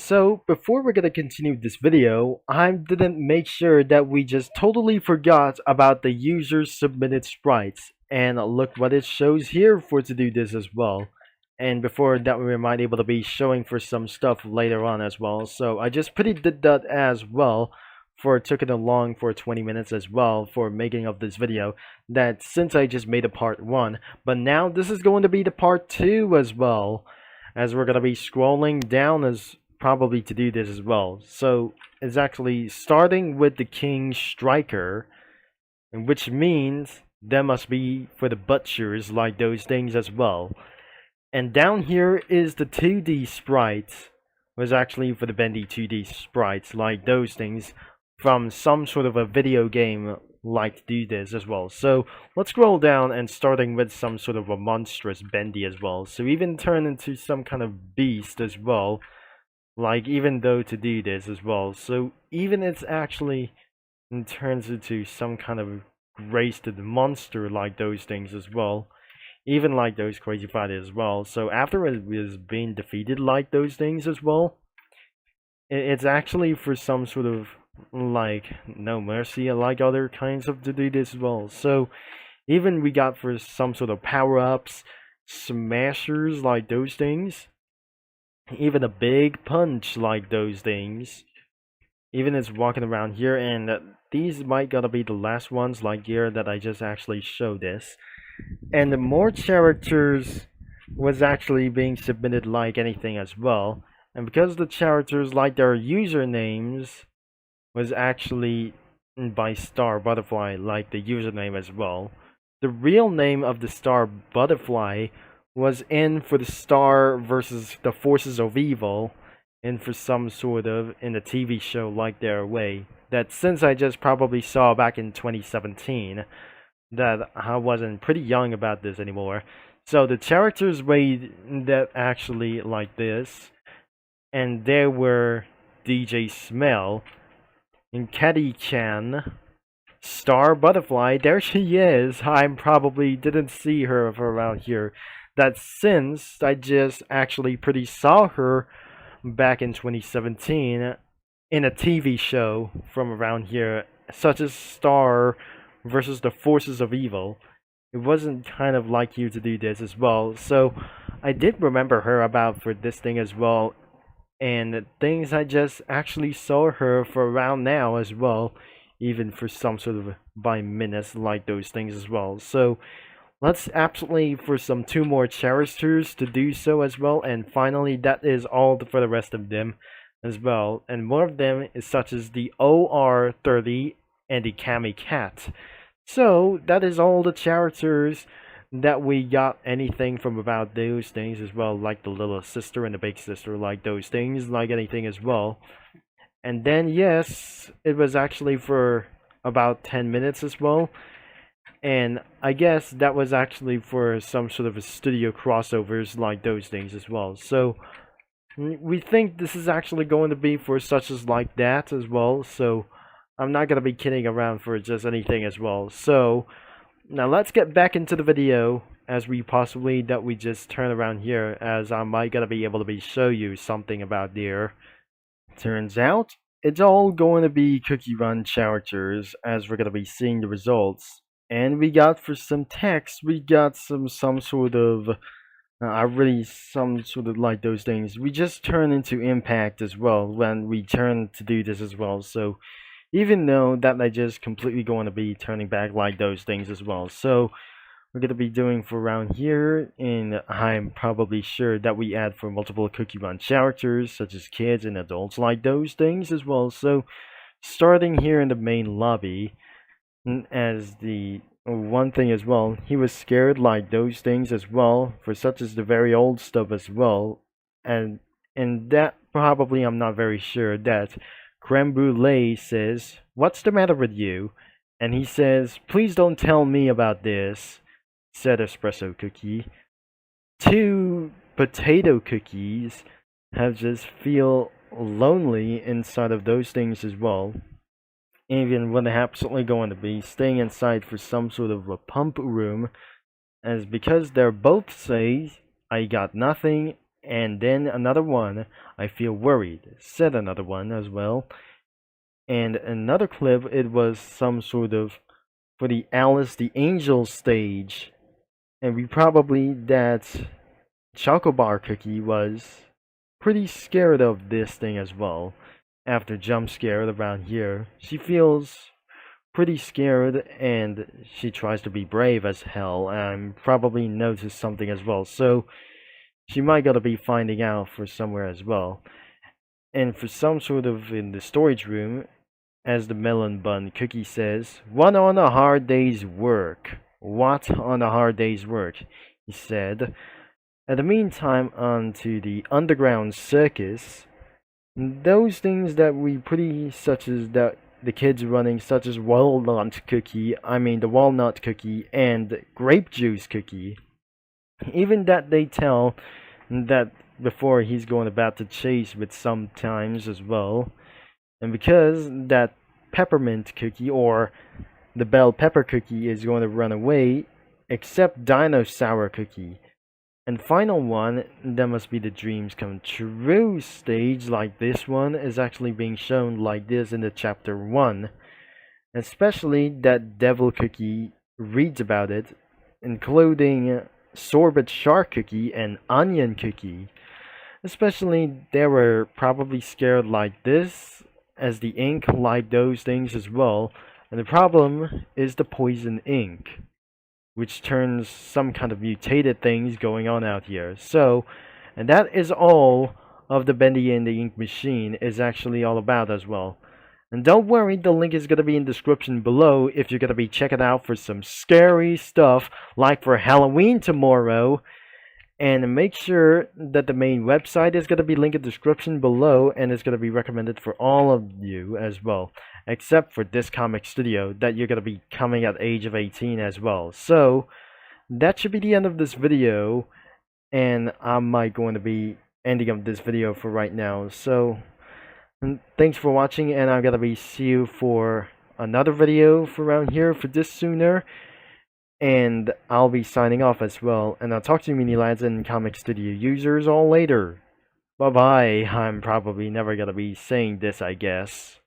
So before we're gonna continue this video, I didn't make sure that we just totally forgot about the user submitted sprites. And look what it shows here for to do this as well. And before that we might able to be showing for some stuff later on as well. So I just pretty did that as well for took it along for 20 minutes as well for making of this video, that since I just made a part 1, but now this is going to be the part 2 as well, as we're going to be scrolling down as probably to do this as well. So it's actually starting with the King Striker, which means that must be for the butchers like those things as well. And down here is the 2D sprites, was actually for the Bendy 2D sprites like those things from some sort of a video game like to do this as well. So let's scroll down and starting with some sort of a monstrous Bendy as well. So even turn into some kind of beast as well, like even though to do this as well. So even it's actually turns into some kind of graced monster like those things as well, even like those crazy fighters as well. So after it was being defeated like those things as well, it's actually for some sort of like no mercy like other kinds of to do this as well. So even we got for some sort of power-ups, smashers like those things, even a big punch like those things, even it's walking around here. And these might gotta be the last ones like here that I just actually showed this. And the more characters was actually being submitted like anything as well. And because the characters like their usernames was actually by Star Butterfly like the username as well, the real name of the Star Butterfly was in for the Star versus the Forces of Evil, and for some sort of in the TV show like their way, that since I just probably saw back in 2017, that I wasn't pretty young about this anymore. So the characters way that actually like this, and there were DJ Smell and Caddy-chan, Star Butterfly, there she is. I probably didn't see her for around here. That since I just actually pretty saw her back in 2017 in a TV show from around here, such as Star versus the Forces of Evil. It wasn't kind of like you to do this as well. So I did remember her about for this thing as well. And things I just actually saw her for around now as well, even for some sort of by minutes like those things as well. So let's absolutely for some 2 more characters to do so as well. And finally that is all for the rest of them as well. And more of them is such as the OR30 and the Kami Cat. So that is all the characters that we got anything from about those things as well, like the little sister and the big sister, like those things, like anything as well. And then yes, it was actually for about 10 minutes as well. And I guess that was actually for some sort of a studio crossovers like those things as well. So we think this is actually going to be for such as like that as well. So I'm not going to be kidding around for just anything as well. So now let's get back into the video as we possibly that we just turn around here, as I might gonna be able to be show you something about there. Turns out it's all going to be cookie run characters as we're gonna be seeing the results. And we got for some text, we got some sort of I really some sort of like those things. We just turn into impact as well when we turn to do this as well. So even though that I just completely going to be turning back like those things as well. So we're going to be doing for around here, and I'm probably sure that we add for multiple cookie run characters such as kids and adults like those things as well. So starting here in the main lobby, as the one thing as well, he was scared like those things as well, for such as the very old stuff as well. And that probably I'm not very sure that Creme Brulee says, "What's the matter with you?" And he says, "Please don't tell me about this," said Espresso Cookie. 2 potato cookies have just feel lonely inside of those things as well. Even when they're absolutely going to be staying inside for some sort of a pump room, as because they're both say, "I got nothing," And then another one, I feel worried, said another one as well. And another clip, it was some sort of for the Alice the Angel stage. And we probably that Chocobar Cookie was pretty scared of this thing as well. After jump scared around here, she feels pretty scared and she tries to be brave as hell and probably noticed something as well. So she might gotta be finding out for somewhere as well. And for some sort of in the storage room, as the melon bun cookie says, "What on a hard day's work? What on a hard day's work?" he said. At the meantime, on to the underground circus. Those things that we pretty such as that the kids running, such as the walnut cookie and grape juice cookie. Even that they tell that before he's going about to chase with sometimes as well. And because that peppermint cookie or the bell pepper cookie is going to run away, except dinosaur cookie. And final one, that must be the dreams come true stage, like this one is actually being shown like this in the chapter 1. Especially that devil cookie reads about it, including sorbet shark cookie and onion cookie. Especially they were probably scared like this, as the ink like those things as well. And the problem is the poison ink, which turns some kind of mutated things going on out here. So, and that is all of the Bendy and the Ink Machine is actually all about as well. And don't worry, the link is going to be in the description below if you're going to be checking out for some scary stuff like for Halloween tomorrow. And make sure that the main website is going to be linked in the description below and it's going to be recommended for all of you as well. Except for this comic studio that you're going to be coming at age of 18 as well. So that should be the end of this video. And I might going to be ending up this video for right now. So thanks for watching and I'm going to be see you for another video for around here for this sooner. And I'll be signing off as well. And I'll talk to you mini lads and comic studio users all later. Bye bye. I'm probably never gonna be saying this, I guess.